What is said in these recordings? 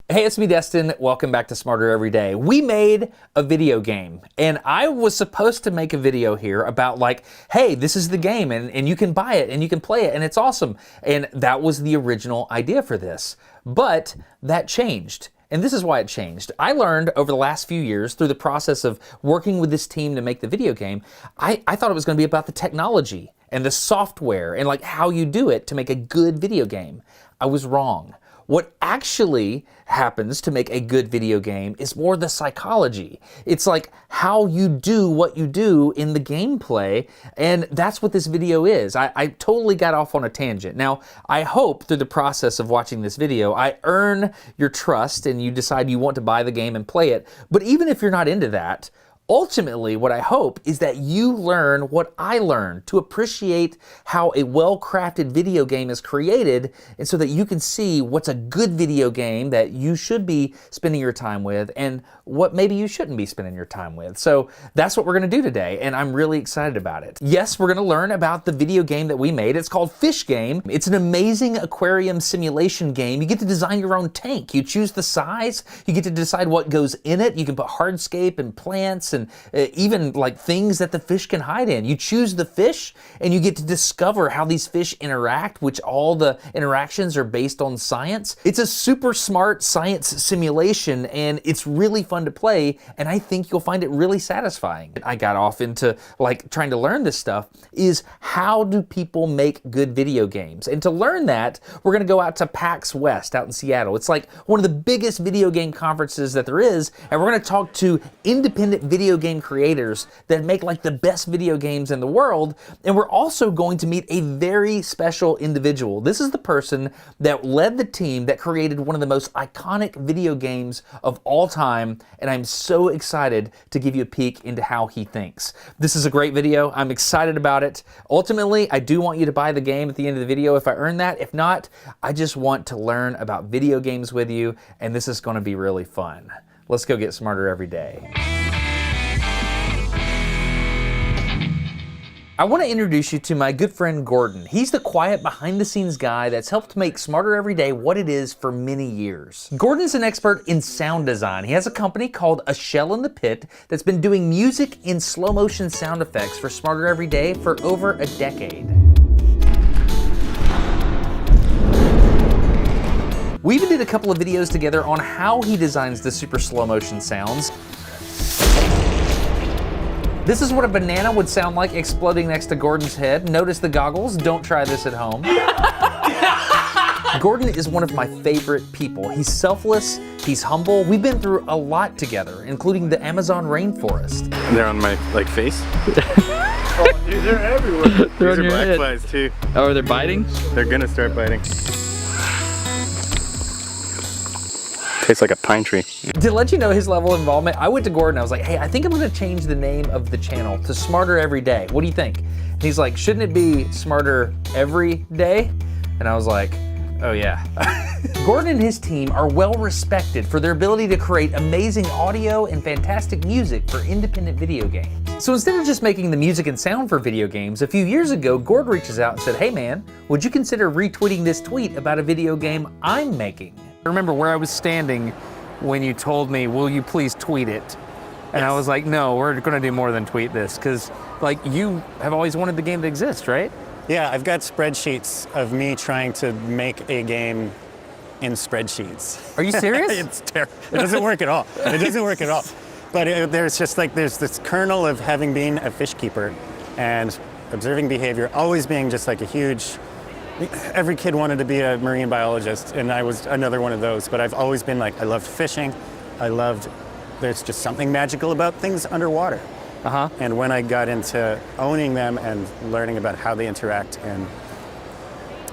Hey, it's me, Destin. Welcome back to Smarter Every Day. We made a video game, and I was supposed to make a video here about like, hey, this is the game, and you can buy it, and you can play it, and it's awesome. And that was the original idea for this. But that changed. And this is why it changed. I learned over the last few years through the process of working with this team to make the video game, I thought it was going to be about the technology and the software and like how you do it to make a good video game. I was wrong. What actually happens to make a good video game is more the psychology. It's like how you do what you do in the gameplay, and that's what this video is. I totally got off on a tangent. Now, I hope through the process of watching this video, I earn your trust and you decide you want to buy the game and play it. But even if you're not into that, ultimately, what I hope is that you learn what I learned, to appreciate how a well-crafted video game is created, and so that you can see what's a good video game that you should be spending your time with and what maybe you shouldn't be spending your time with. So that's what we're gonna do today, and I'm really excited about it. Yes, we're gonna learn about the video game that we made. It's called Fish Game. It's an amazing aquarium simulation game. You get to design your own tank. You choose the size. You get to decide what goes in it. You can put hardscape and plants and even like things that the fish can hide in. You choose the fish and you get to discover how these fish interact, which all the interactions are based on science. It's a super smart science simulation and it's really fun to play, and I think you'll find it really satisfying. I got off into like trying to learn this stuff is how do people make good video games? And to learn that, we're gonna go out to PAX West out in Seattle. It's like one of the biggest video game conferences that there is, and we're gonna talk to independent video game creators that make like the best video games in the world. And we're also going to meet a very special individual. This is the person that led the team that created one of the most iconic video games of all time. And I'm so excited to give you a peek into how he thinks. This is a great video. I'm excited about it. Ultimately, I do want you to buy the game at the end of the video if I earn that. If not, I just want to learn about video games with you, and this is going to be really fun. Let's go get smarter every day. I want to introduce you to my good friend Gordon. He's the quiet behind-the-scenes guy that's helped make Smarter Every Day what it is for many years. Gordon's an expert in sound design. He has a company called A Shell in the Pit that's been doing music in slow-motion sound effects for Smarter Every Day for over a decade. We even did a couple of videos together on how he designs the super slow-motion sounds. This is what a banana would sound like exploding next to Gordon's head. Notice the goggles. Don't try this at home. Gordon is one of my favorite people. He's selfless, he's humble. We've been through a lot together, including the Amazon rainforest. They're on my face. Oh, dude, they're everywhere. These are black flies too. Oh, they're biting? They're gonna start biting. Tastes like a pine tree. To let you know his level of involvement, I went to Gordon. I was like, hey, I think I'm gonna change the name of the channel to Smarter Every Day. What do you think? And he's like, shouldn't it be Smarter Every Day? And I was like, oh yeah. Gordon and his team are well respected for their ability to create amazing audio and fantastic music for independent video games. So instead of just making the music and sound for video games, a few years ago, Gordon reaches out and said, hey man, would you consider retweeting this tweet about a video game I'm making? I remember where I was standing when you told me, will you please tweet it? And yes. I was like, no, we're gonna do more than tweet this, because like you have always wanted the game to exist, right? Yeah, I've got spreadsheets of me trying to make a game in spreadsheets. Are you serious? It's terrible. It doesn't work at all. It doesn't work at all. But there's just like, there's this kernel of having been a fish keeper and observing behavior, always being just like a huge, every kid wanted to be a marine biologist, and I was another one of those, but I've always been like, I loved fishing. There's just something magical about things underwater. And when I got into owning them and learning about how they interact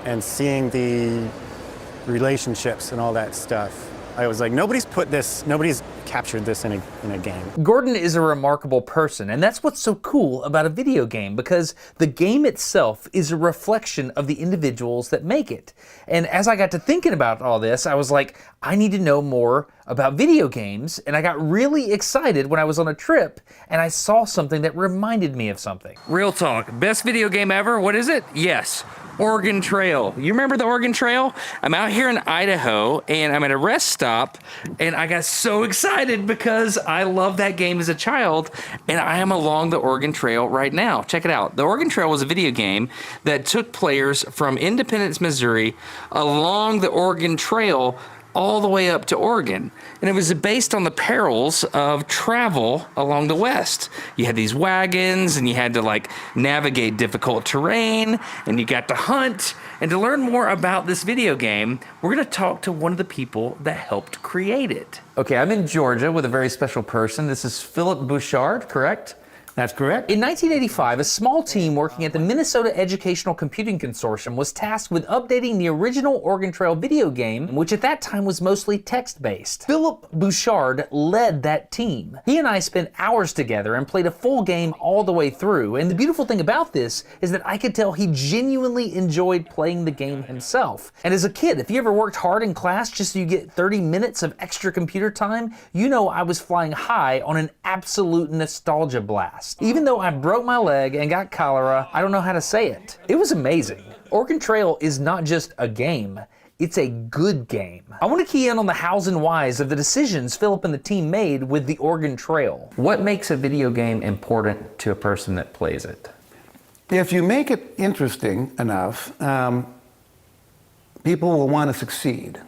and seeing the relationships and all that stuff, I was like, nobody's captured this in a game. Gordon is a remarkable person, and that's what's so cool about a video game, because the game itself is a reflection of the individuals that make it. And as I got to thinking about all this, I was like, I need to know more about video games, and I got really excited when I was on a trip and I saw something that reminded me of something. Real talk, best video game ever, what is it? Yes, Oregon Trail. You remember the Oregon Trail? I'm out here in Idaho and I'm at a rest stop and I got so excited because I loved that game as a child and I am along the Oregon Trail right now. Check it out. The Oregon Trail was a video game that took players from Independence, Missouri along the Oregon Trail all the way up to Oregon. And it was based on the perils of travel along the West. You had these wagons and you had to like navigate difficult terrain and you got to hunt. And to learn more about this video game, we're gonna talk to one of the people that helped create it. Okay, I'm in Georgia with a very special person. This is Philip Bouchard, correct? That's correct. In 1985, a small team working at the Minnesota Educational Computing Consortium was tasked with updating the original Oregon Trail video game, which at that time was mostly text-based. Philip Bouchard led that team. He and I spent hours together and played a full game all the way through, and the beautiful thing about this is that I could tell he genuinely enjoyed playing the game himself. And as a kid, if you ever worked hard in class just so you get 30 minutes of extra computer time, you know I was flying high on an absolute nostalgia blast. Even though I broke my leg and got cholera, I don't know how to say it. It was amazing. Oregon Trail is not just a game, it's a good game. I want to key in on the hows and whys of the decisions Philip and the team made with the Oregon Trail. What makes a video game important to a person that plays it? If you make it interesting enough, people will want to succeed.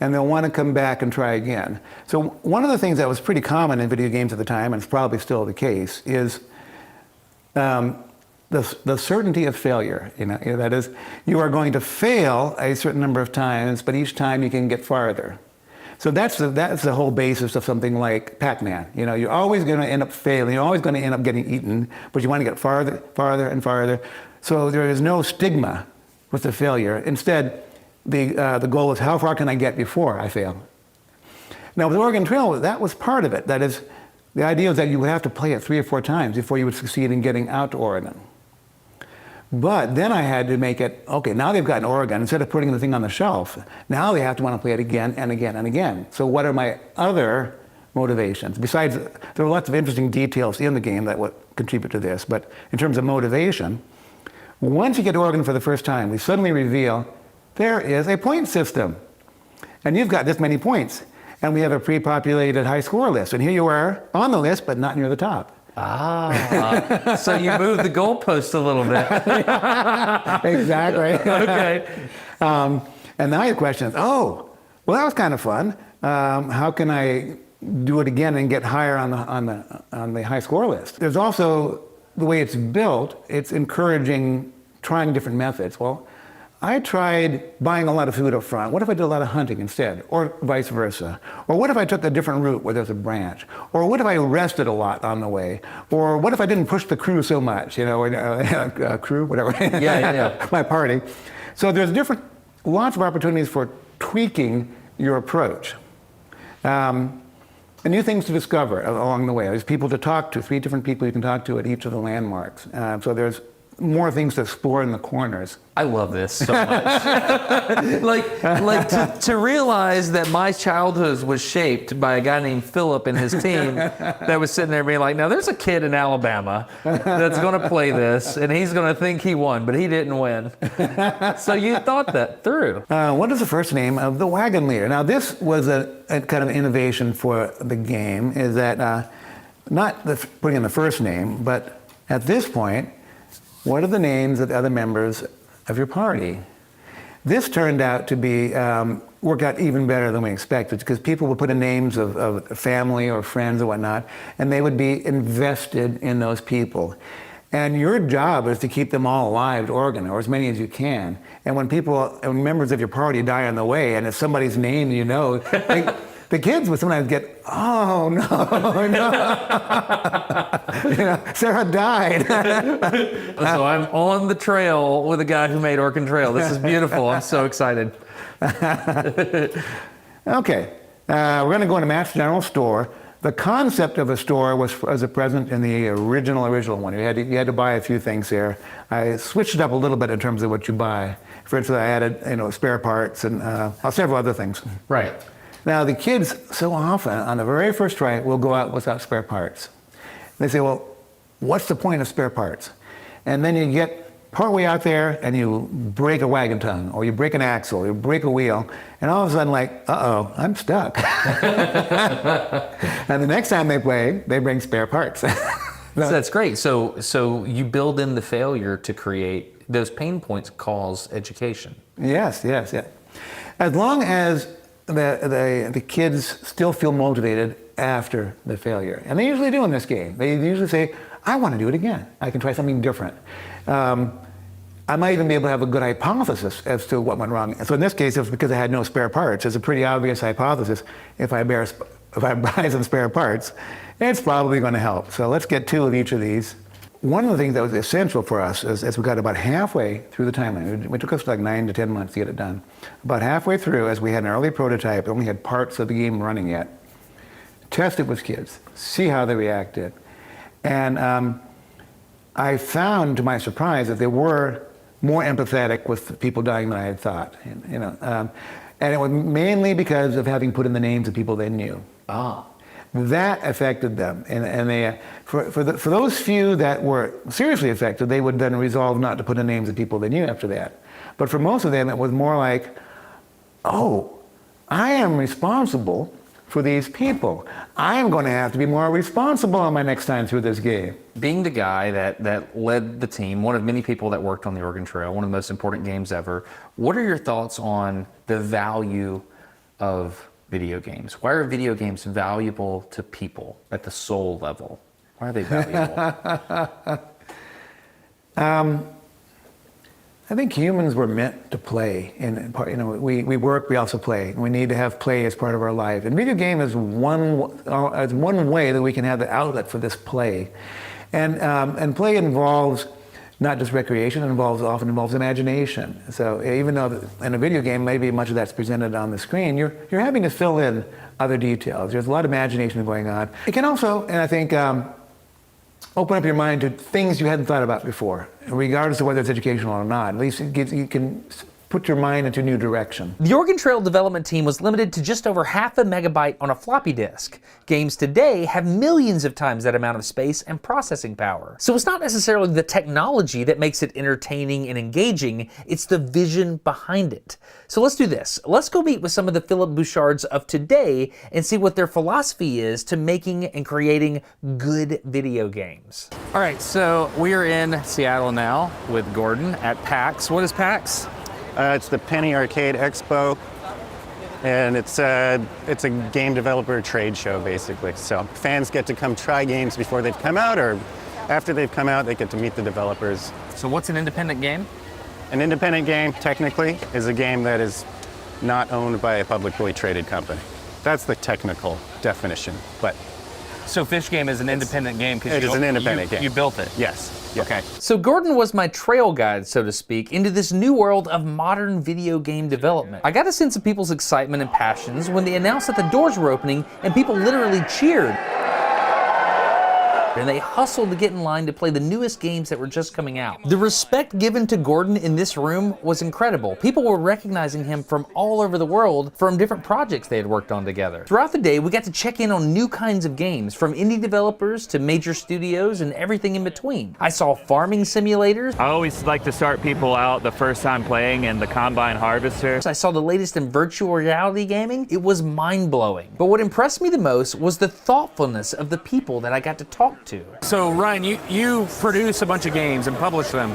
And they'll want to come back and try again. So one of the things that was pretty common in video games at the time, and it's probably still the case, is the certainty of failure. That is, you are going to fail a certain number of times, but each time you can get farther. So that's the whole basis of something like Pac-Man. You're always going to end up failing. You're always going to end up getting eaten, but you want to get farther, farther, and farther. So there is no stigma with the failure. Instead, the goal is how far can I get before I fail? Now with Oregon Trail, that was part of it. That is, the idea is that you would have to play it 3 or 4 times before you would succeed in getting out to Oregon. But then I had to make it, okay, now they've gotten Oregon, instead of putting the thing on the shelf, now they have to want to play it again and again and again. So what are my other motivations? Besides, there are lots of interesting details in the game that would contribute to this, but in terms of motivation, once you get to Oregon for the first time, we suddenly reveal there is a point system. And you've got this many points. And we have a pre-populated high score list. And here you are on the list, but not near the top. Ah, so you moved the goalpost a little bit. Exactly. Okay. And now your question is, oh, well, that was kind of fun. How can I do it again and get higher on the high score list? There's also the way it's built. It's encouraging trying different methods. Well, I tried buying a lot of food up front. What if I did a lot of hunting instead? Or vice versa? Or what if I took a different route where there's a branch? Or what if I rested a lot on the way? Or what if I didn't push the crew so much, crew, whatever. Yeah. My party. So there's lots of opportunities for tweaking your approach. And new things to discover along the way. There's people to talk to, 3 different people you can talk to at each of the landmarks. So there's more things to explore in the corners. I love this so much. like to realize that my childhood was shaped by a guy named Philip and his team that was sitting there being like, now there's a kid in Alabama that's going to play this and he's going to think he won, but he didn't win. So you thought that through. What is the first name of the wagon leader? Now this was a kind of innovation for the game, is that not putting in the first name, but at this point, what are the names of the other members of your party? This turned out to be, work out even better than we expected, because people would put in names of family or friends or whatnot, and they would be invested in those people. And your job is to keep them all alive to Oregon, or as many as you can. And when members of your party die on the way, and it's somebody's name you know, the kids would sometimes get, oh no, Sarah died. So I'm on the trail with a guy who made Oregon Trail. This is beautiful. I'm so excited. Okay, we're going to go into Matt's General Store. The concept of a store was a present in the original one. You had to buy a few things there. I switched it up a little bit in terms of what you buy. For instance, I added spare parts and several other things. Right. Now the kids so often on the very first try will go out without spare parts. They say, well, what's the point of spare parts? And then you get partway out there and you break a wagon tongue, or you break an axle, you break a wheel, and all of a sudden uh-oh, I'm stuck. And the next time they play, they bring spare parts. So that's great. So you build in the failure to create those pain points cause education. Yes. As long as the kids still feel motivated after the failure. And they usually do in this game. They usually say, I want to do it again. I can try something different. I might even be able to have a good hypothesis as to what went wrong. So in this case, it was because I had no spare parts. It's a pretty obvious hypothesis. If I buy some spare parts, it's probably going to help. So let's get 2 of each of these. One of the things that was essential for us is, as we got about halfway through the timeline, it took us like 9 to 10 months to get it done. About halfway through, as we had an early prototype, only had parts of the game running yet, test it with kids, see how they reacted. And I found, to my surprise, that they were more empathetic with people dying than I had thought. And it was mainly because of having put in the names of people they knew. That affected them, and they, for those few that were seriously affected, they would then resolve not to put in names of people they knew after that. But for most of them, it was more like, oh, I am responsible for these people. I am going to have to be more responsible on my next time through this game. Being the guy that led the team, one of many people that worked on the Oregon Trail, one of the most important games ever, what are your thoughts on the value of video games? Why are video games valuable to people at the soul level? Why are they valuable? I think humans were meant to play. We work, we also play. We need to have play as part of our life. And video game is one way that we can have the outlet for this play. And play involves not just recreation, it often involves imagination. So even though in a video game, maybe much of that's presented on the screen, you're having to fill in other details. There's a lot of imagination going on. It can also, and I think, open up your mind to things you hadn't thought about before, regardless of whether it's educational or not. At least you can put your mind into a new direction. The Oregon Trail development team was limited to just over 0.5 megabyte on a floppy disk. Games today have millions of times that amount of space and processing power. So it's not necessarily the technology that makes it entertaining and engaging, it's the vision behind it. So let's do this. Let's go meet with some of the Philip Bouchards of today and see what their philosophy is to making and creating good video games. All right, so we are in Seattle now with Gordon at PAX. What is PAX? It's the Penny Arcade Expo, and it's a game developer trade show, basically. So fans get to come try games before they've come out, or after they've come out, they get to meet the developers. So what's an independent game? An independent game, technically, is a game that is not owned by a publicly traded company. That's the technical definition. But so Fish Game is an independent game because it is an independent game. You built it. Yes. Okay. So Gordon was my trail guide, so to speak, into this new world of modern video game development. I got a sense of people's excitement and passions when they announced that the doors were opening and people literally cheered. And they hustled to get in line to play the newest games that were just coming out. The respect given to Gordon in this room was incredible. People were recognizing him from all over the world from different projects they had worked on together. Throughout the day, we got to check in on new kinds of games, from indie developers to major studios and everything in between. I saw farming simulators. I always like to start people out the first time playing in the Combine Harvester. I saw the latest in virtual reality gaming. It was mind-blowing. But what impressed me the most was the thoughtfulness of the people that I got to talk to. So Ryan, you produce a bunch of games and publish them.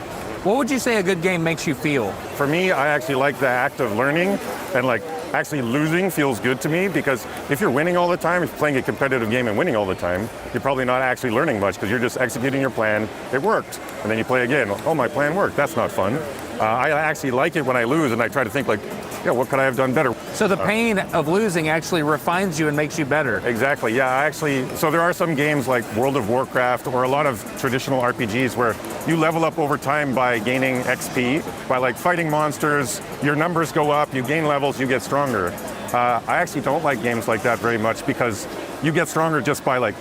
What would you say a good game makes you feel? For me, I actually like the act of learning, and like actually losing feels good to me, because if you're winning all the time, if you're playing a competitive game and winning all the time, you're probably not actually learning much because you're just executing your plan. It worked, and then you play again. Oh, my plan worked. That's not fun. I actually like it when I lose, and I try to think like, yeah, what could I have done better? So the pain of losing actually refines you and makes you better. Exactly, yeah, so there are some games like World of Warcraft or a lot of traditional RPGs where you level up over time by gaining XP, by like fighting monsters, your numbers go up, you gain levels, you get stronger. I actually don't like games like that very much because you get stronger just by like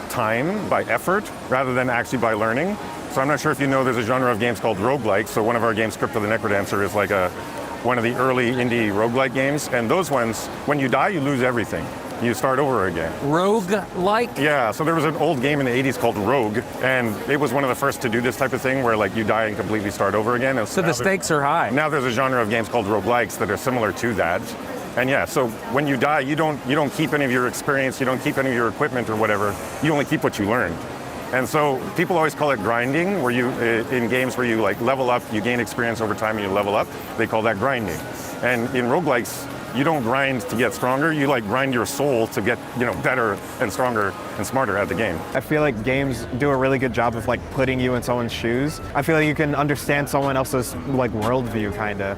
time, by effort, rather than actually by learning. So I'm not sure if you know, there's a genre of games called roguelike. So one of our games, Crypt of the Necrodancer, is like one of the early indie roguelike games. And those ones, when you die, you lose everything. You start over again. Rogue-like? Yeah, so there was an old game in the 80s called Rogue, and it was one of the first to do this type of thing where like you die and completely start over again. And So the stakes are high. Now there's a genre of games called roguelikes that are similar to that. And yeah, so when you die, you don't keep any of your experience, you don't keep any of your equipment or whatever. You only keep what you learned. And so people always call it grinding, where you, in games where you like level up, you gain experience over time and you level up, they call that grinding. And in roguelikes, you don't grind to get stronger, you like grind your soul to get, better and stronger and smarter at the game. I feel like games do a really good job of like putting you in someone's shoes. I feel like you can understand someone else's like worldview kinda.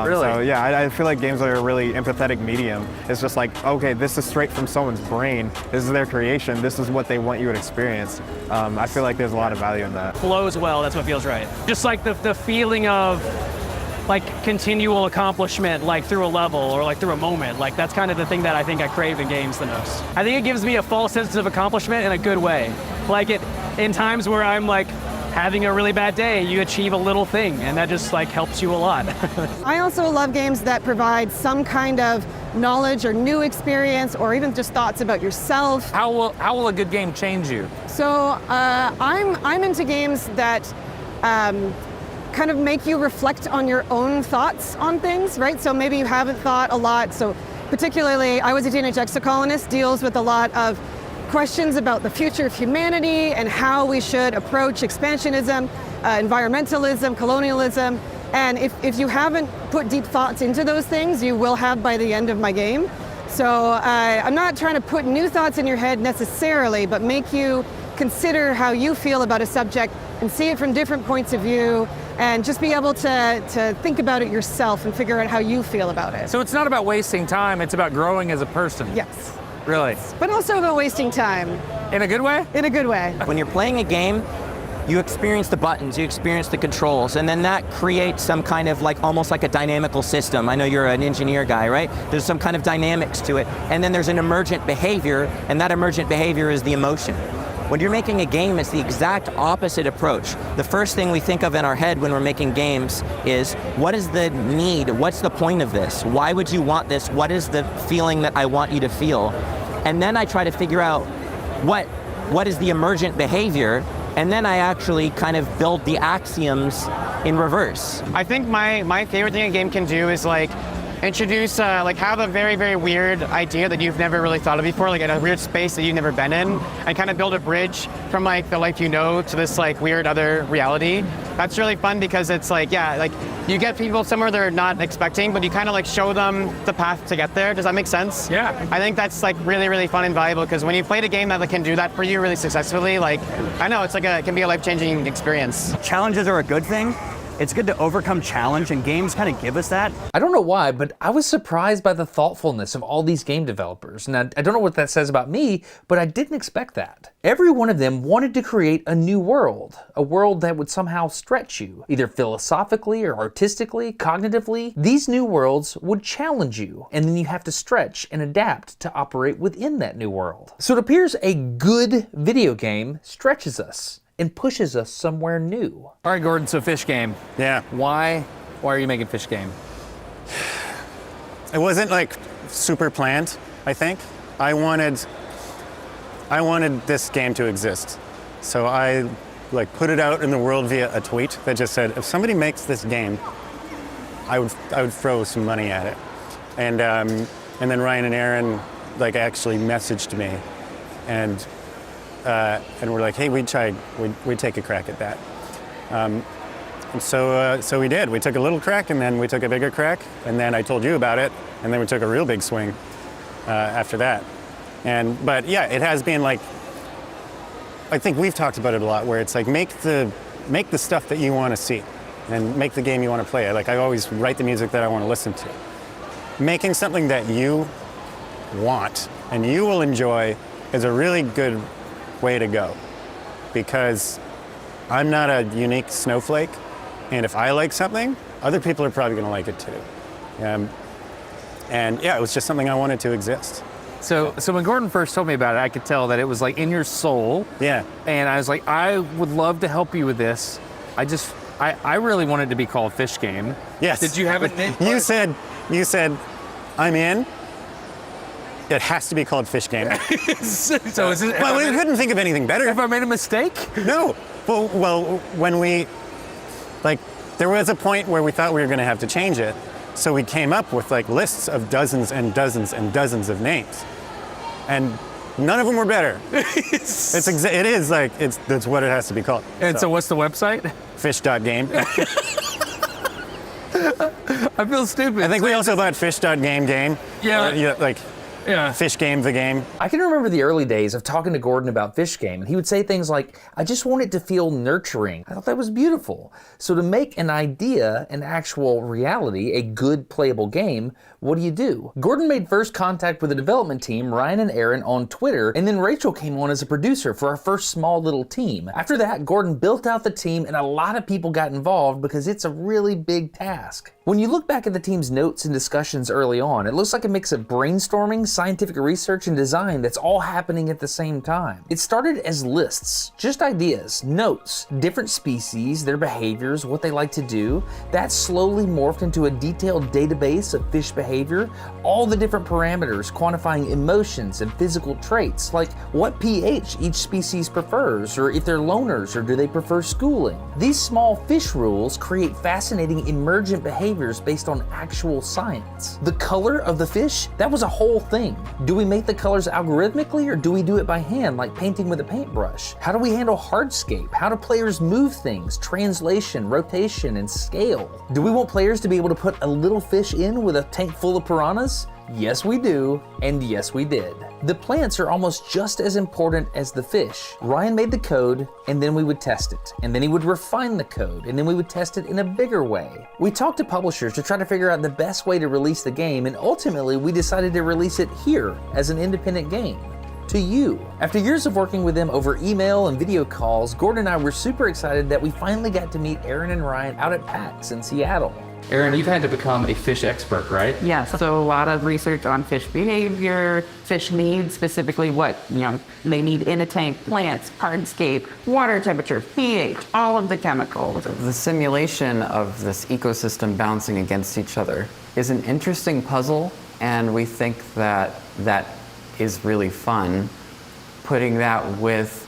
Really? So yeah, I feel like games are a really empathetic medium. It's just like, okay, this is straight from someone's brain. This is their creation. This is what they want you to experience. I feel like there's a lot of value in that. Flows well, that's what feels right. Just like the feeling of like continual accomplishment, like through a level or like through a moment. Like that's kind of the thing that I think I crave in games the most. I think it gives me a false sense of accomplishment in a good way. Like in times where I'm like having a really bad day, you achieve a little thing and that just like helps you a lot. I also love games that provide some kind of knowledge or new experience or even just thoughts about yourself. How will a good game change you? So I'm into games that kind of make you reflect on your own thoughts on things, right? So maybe you haven't thought a lot. So particularly, I Was a Teenage Exocolonist deals with a lot of questions about the future of humanity and how we should approach expansionism, environmentalism, colonialism. And if you haven't put deep thoughts into those things, you will have by the end of my game. So I'm not trying to put new thoughts in your head necessarily, but make you consider how you feel about a subject and see it from different points of view and just be able to think about it yourself and figure out how you feel about it. So it's not about wasting time, it's about growing as a person. Yes. Really? But also about wasting time. In a good way? In a good way. When you're playing a game, you experience the buttons, you experience the controls, and then that creates some kind of like almost like a dynamical system. I know you're an engineer guy, right? There's some kind of dynamics to it, and then there's an emergent behavior, and that emergent behavior is the emotion. When you're making a game, it's the exact opposite approach. The first thing we think of in our head when we're making games is, what is the need? What's the point of this? Why would you want this? What is the feeling that I want you to feel? And then I try to figure out what is the emergent behavior, and then I actually kind of build the axioms in reverse. I think my favorite thing a game can do is like introduce, like have a very, very weird idea that you've never really thought of before, like in a weird space that you've never been in, and kind of build a bridge from like the life you know to this like weird other reality. That's really fun because it's like, yeah, like you get people somewhere they're not expecting, but you kind of like show them the path to get there. Does that make sense? Yeah. I think that's like really, really fun and valuable because when you played a game that can do that for you really successfully, like, I know it's like it can be a life-changing experience. Challenges are a good thing. It's good to overcome challenge, and games kind of give us that. I don't know why, but I was surprised by the thoughtfulness of all these game developers. And I don't know what that says about me, but I didn't expect that. Every one of them wanted to create a new world, a world that would somehow stretch you, either philosophically or artistically, cognitively. These new worlds would challenge you, and then you have to stretch and adapt to operate within that new world. So it appears a good video game stretches us and pushes us somewhere new. All right, Gordon, so Fish Game. Yeah. Why are you making Fish Game? It wasn't like super planned, I think. I wanted this game to exist. So I like put it out in the world via a tweet that just said, if somebody makes this game, I would throw some money at it. And then Ryan and Aaron like actually messaged me and we're like, hey, we'd take a crack at that. And so we did. We took a little crack, and then we took a bigger crack, and then I told you about it, and then we took a real big swing after that. But yeah, it has been like, I think we've talked about it a lot, where it's like make the stuff that you want to see, and make the game you want to play. Like I always write the music that I want to listen to. Making something that you want and you will enjoy is a really good way to go, because I'm not a unique snowflake, and if I like something, other people are probably going to like it too. And yeah, it was just something I wanted to exist. So when Gordon first told me about it, I could tell that it was like in your soul. Yeah. And I was like, I would love to help you with this. I really wanted it to be called Fish Game. Yes. Did you have it? You said, I'm in. It has to be called Fish Game. So is it? Well, we couldn't think of anything better. Have I made a mistake? No. Well, when we, like, there was a point where we thought we were going to have to change it. So we came up with like lists of dozens and dozens and dozens of names. And none of them were better. That's what it has to be called. And so what's the website? Fish.game. I feel stupid. I think we also bought Fish.game. Yeah. Fish Game, the game. I can remember the early days of talking to Gordon about Fish Game, and he would say things like, I just want it to feel nurturing. I thought that was beautiful. So to make an idea an actual reality, a good playable game, what do? Gordon made first contact with the development team, Ryan and Aaron, on Twitter, and then Rachel came on as a producer for our first small little team. After that, Gordon built out the team, and a lot of people got involved because it's a really big task. When you look back at the team's notes and discussions early on, it looks like a mix of brainstorming, scientific research, and design that's all happening at the same time. It started as lists, just ideas, notes, different species, their behaviors, what they like to do. That slowly morphed into a detailed database of fish behavior, all the different parameters quantifying emotions and physical traits, like what pH each species prefers, or if they're loners, or do they prefer schooling. These small fish rules create fascinating emergent behaviors based on actual science. The color of the fish, that was a whole thing. Do we make the colors algorithmically, or do we do it by hand, like painting with a paintbrush? How do we handle hardscape? How do players move things, translation, rotation, and scale? Do we want players to be able to put a little fish in with a tank full of piranhas? Yes, we do, and yes, we did. The plants are almost just as important as the fish. Ryan made the code, and then we would test it. And then he would refine the code, and then we would test it in a bigger way. We talked to publishers to try to figure out the best way to release the game, and ultimately we decided to release it here as an independent game. To you. After years of working with them over email and video calls, Gordon and I were super excited that we finally got to meet Aaron and Ryan out at PAX in Seattle. Aaron, you've had to become a fish expert, right? Yeah, so a lot of research on fish behavior, fish needs, specifically what they need in a tank, plants, hardscape, water temperature, pH, all of the chemicals. The simulation of this ecosystem bouncing against each other is an interesting puzzle, and we think that that is really fun. Putting that with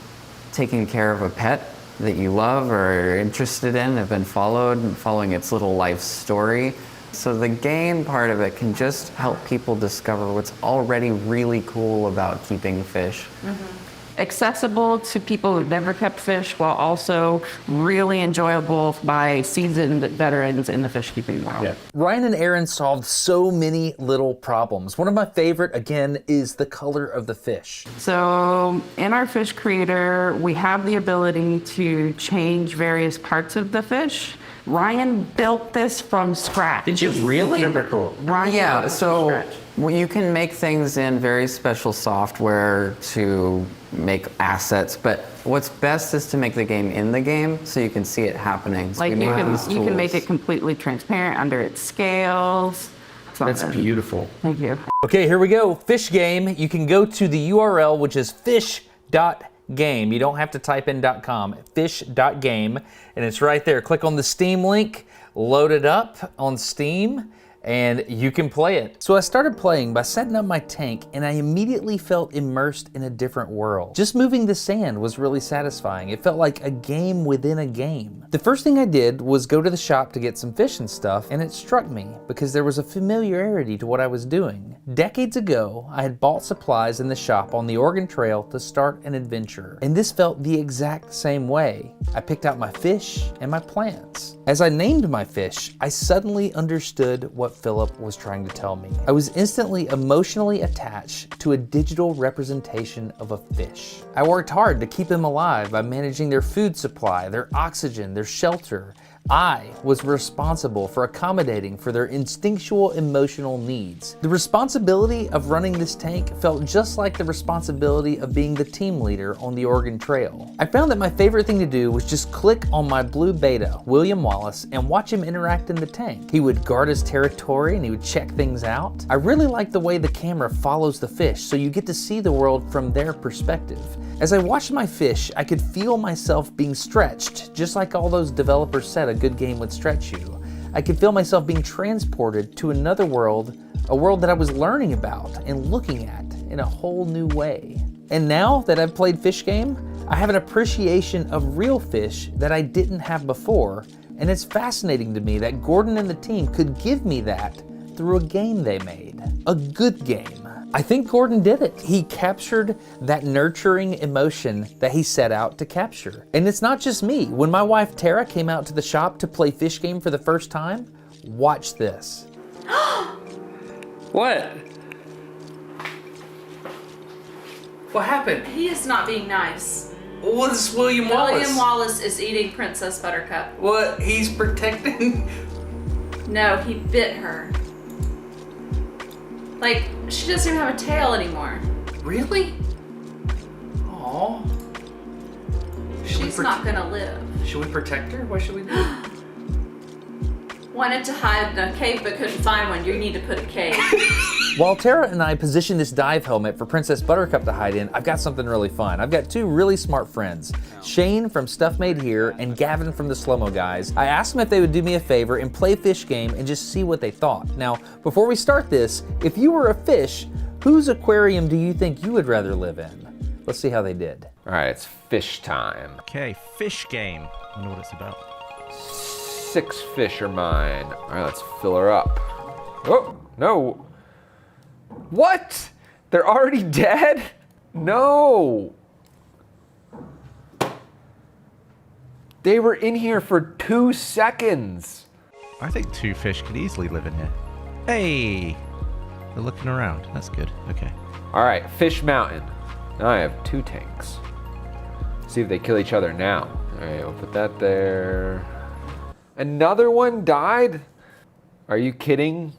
taking care of a pet that you love or are interested in, have been following its little life story. So the game part of it can just help people discover what's already really cool about keeping fish. Mm-hmm. Accessible to people who've never kept fish, while also really enjoyable by seasoned veterans in the fish keeping world. Yeah. Ryan and Aaron solved so many little problems. One of my favorite, again, is the color of the fish. So in our fish creator, we have the ability to change various parts of the fish. Ryan built this from scratch. Did you really? Ryan yeah, so you can make things in very special software to make assets, but what's best is to make the game in the game so you can see it happening. So like you can make it completely transparent under its scales. That's beautiful. Thank you. Okay, here we go. Fish Game. You can go to the URL, which is fish.game. You don't have to type in .com. Fish.game, and it's right there. Click on the Steam link, load it up on Steam, and you can play it. So I started playing by setting up my tank, and I immediately felt immersed in a different world. Just moving the sand was really satisfying. It felt like a game within a game. The first thing I did was go to the shop to get some fish and stuff, and it struck me because there was a familiarity to what I was doing. Decades ago, I had bought supplies in the shop on the Oregon Trail to start an adventure, and this felt the exact same way. I picked out my fish and my plants. As I named my fish, I suddenly understood what Philip was trying to tell me. I was instantly emotionally attached to a digital representation of a fish. I worked hard to keep them alive by managing their food supply, their oxygen, their shelter. I was responsible for accommodating for their instinctual emotional needs. The responsibility of running this tank felt just like the responsibility of being the team leader on the Oregon Trail. I found that my favorite thing to do was just click on my blue beta, William Wallace, and watch him interact in the tank. He would guard his territory and he would check things out. I really like the way the camera follows the fish, so you get to see the world from their perspective. As I watched my fish, I could feel myself being stretched, just like all those developers said a good game would stretch you. I could feel myself being transported to another world, a world that I was learning about and looking at in a whole new way. And now that I've played Fish Game, I have an appreciation of real fish that I didn't have before, and it's fascinating to me that Gordon and the team could give me that through a game they made. A good game. I think Gordon did it. He captured that nurturing emotion that he set out to capture. And it's not just me. When my wife Tara came out to the shop to play Fish Game for the first time, watch this. What? What happened? He is not being nice. What is William Wallace? William Wallace is eating Princess Buttercup. What? He's protecting? No, he bit her. Like, she doesn't even have a tail anymore. Really? Aww. She's not gonna live. Should we protect her? What should we do? Wanted to hide in a cave but couldn't find one. You need to put a cave. While Tara and I position this dive helmet for Princess Buttercup to hide in, I've got something really fun. I've got two really smart friends, Shane from Stuff Made Here and Gavin from the Slow-Mo Guys. I asked them if they would do me a favor and play Fish Game and just see what they thought. Now, before we start this, if you were a fish, whose aquarium do you think you would rather live in? Let's see how they did. All right, it's fish time. Okay, Fish Game. I know what it's about. 6 fish are mine. All right, let's fill her up. Oh, no. What? They're already dead? No. They were in here for 2 seconds. I think 2 fish could easily live in here. Hey, they're looking around. That's good. Okay. All right, Fish Mountain. Now I have 2 tanks. See if they kill each other now. All right, we'll put that there. Another one died? Are you kidding?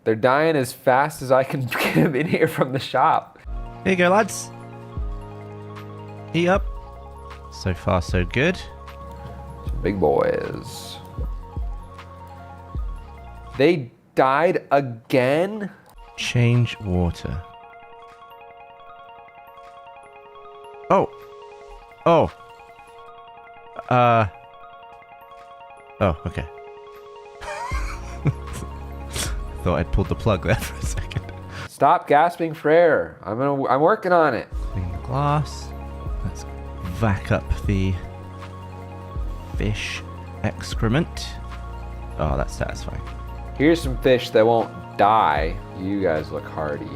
They're dying as fast as I can get them in here from the shop. Here you go, lads. Eat up. So far, so good. Some big boys. They died again? Change water. Oh. Oh. Oh, okay. Thought I'd pulled the plug there for a second. Stop gasping for air. I'm working on it. Clean the glass. Let's vac up the fish excrement. Oh, that's satisfying. Here's some fish that won't die. You guys look hardy.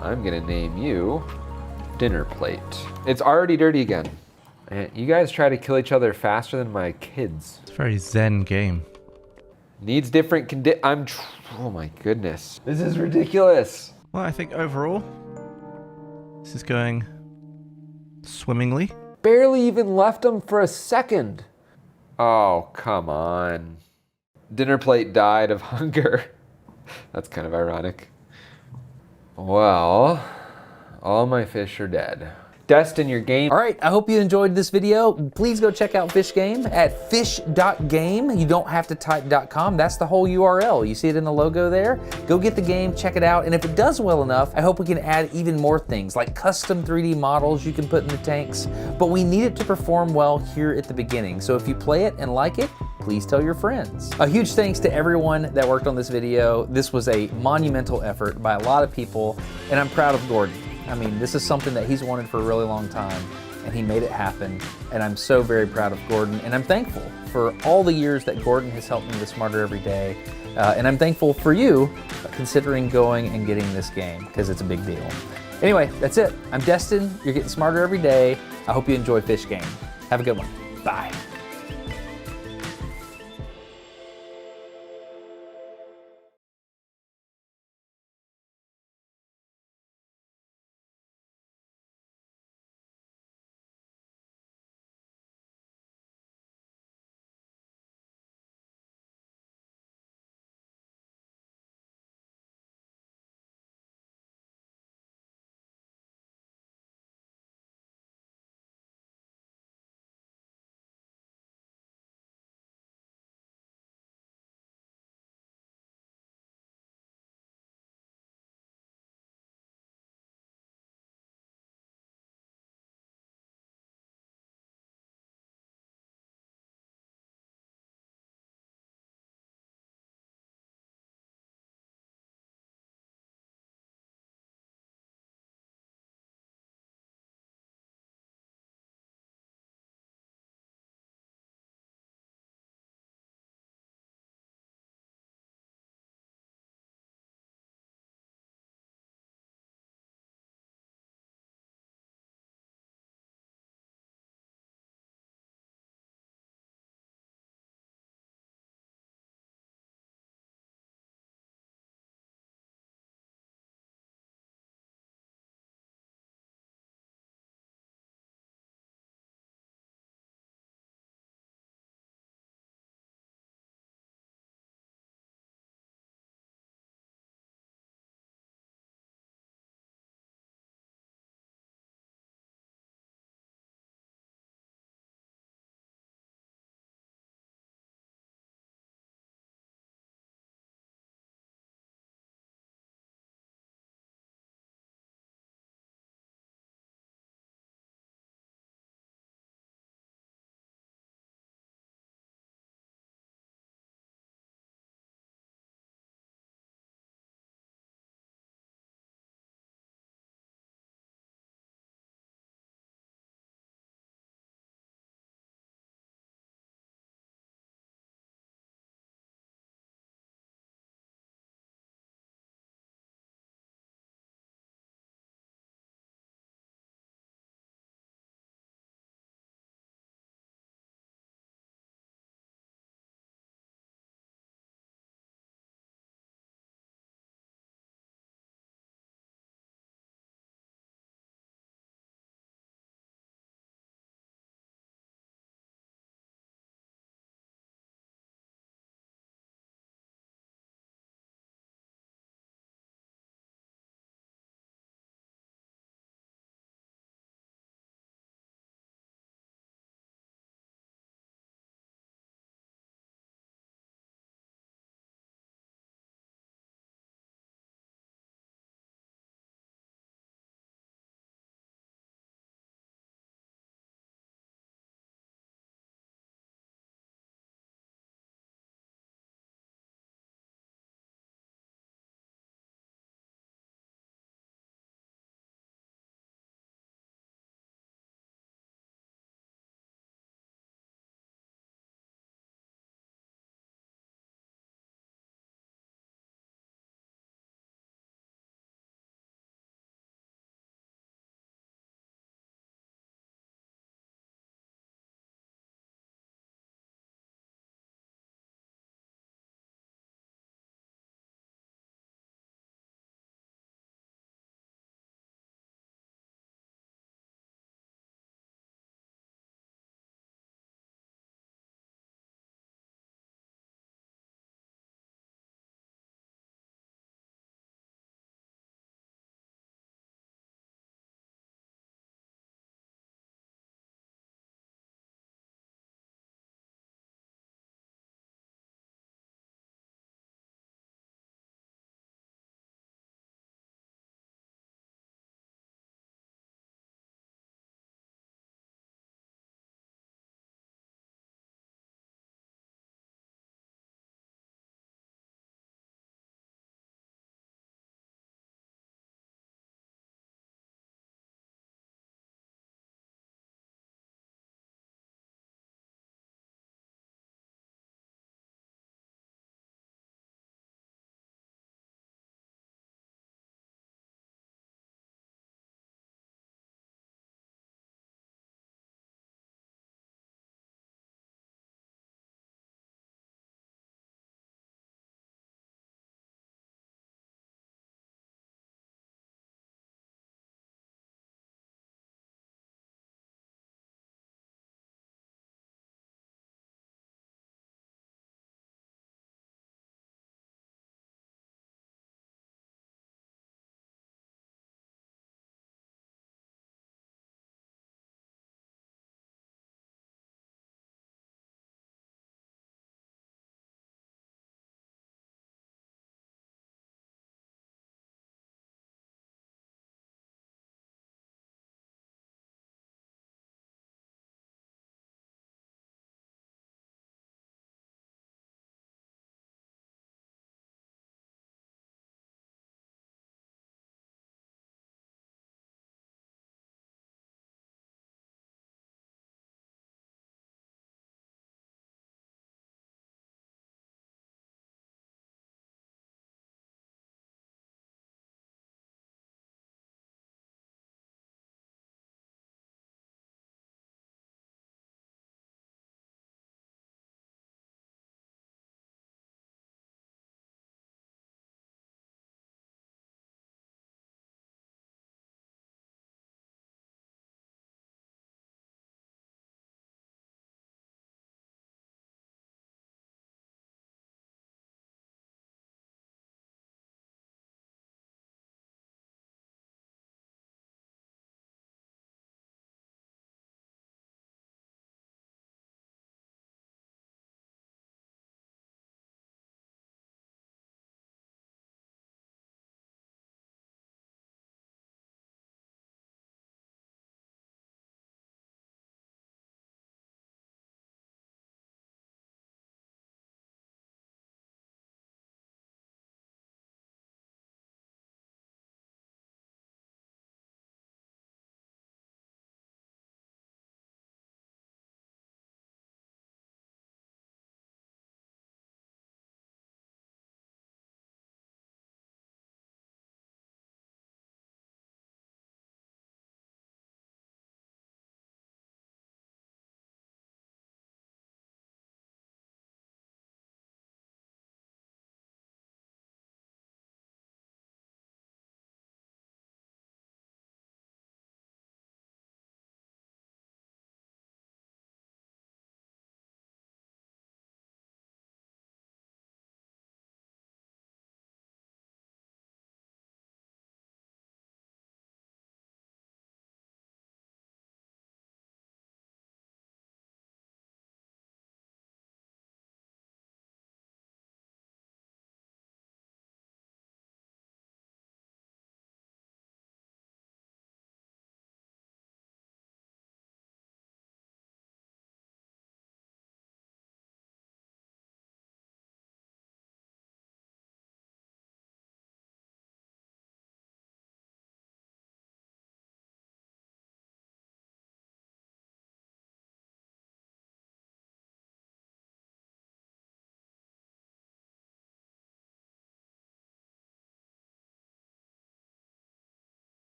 I'm gonna name you Dinner Plate. It's already dirty again. And you guys try to kill each other faster than my kids. It's a very zen game. Needs different oh my goodness. This is ridiculous. Well, I think overall, this is going swimmingly. Barely even left them for a second. Oh, come on. Dinner Plate died of hunger. That's kind of ironic. Well, all my fish are dead. Destin, your game. All right, I hope you enjoyed this video. Please go check out Fish Game at fish.game. You don't have to type .com. That's the whole URL. You see it in the logo there? Go get the game, check it out, and if it does well enough, I hope we can add even more things like custom 3D models you can put in the tanks, but we need it to perform well here at the beginning. So if you play it and like it, please tell your friends. A huge thanks to everyone that worked on this video. This was a monumental effort by a lot of people, and I'm proud of Gordon. I mean, this is something that he's wanted for a really long time, and he made it happen, and I'm so very proud of Gordon, and I'm thankful for all the years that Gordon has helped me with Smarter Every Day, and I'm thankful for you considering going and getting this game, because it's a big deal. Anyway, that's it. I'm Destin. You're getting smarter every day. I hope you enjoy Fish Game. Have a good one. Bye.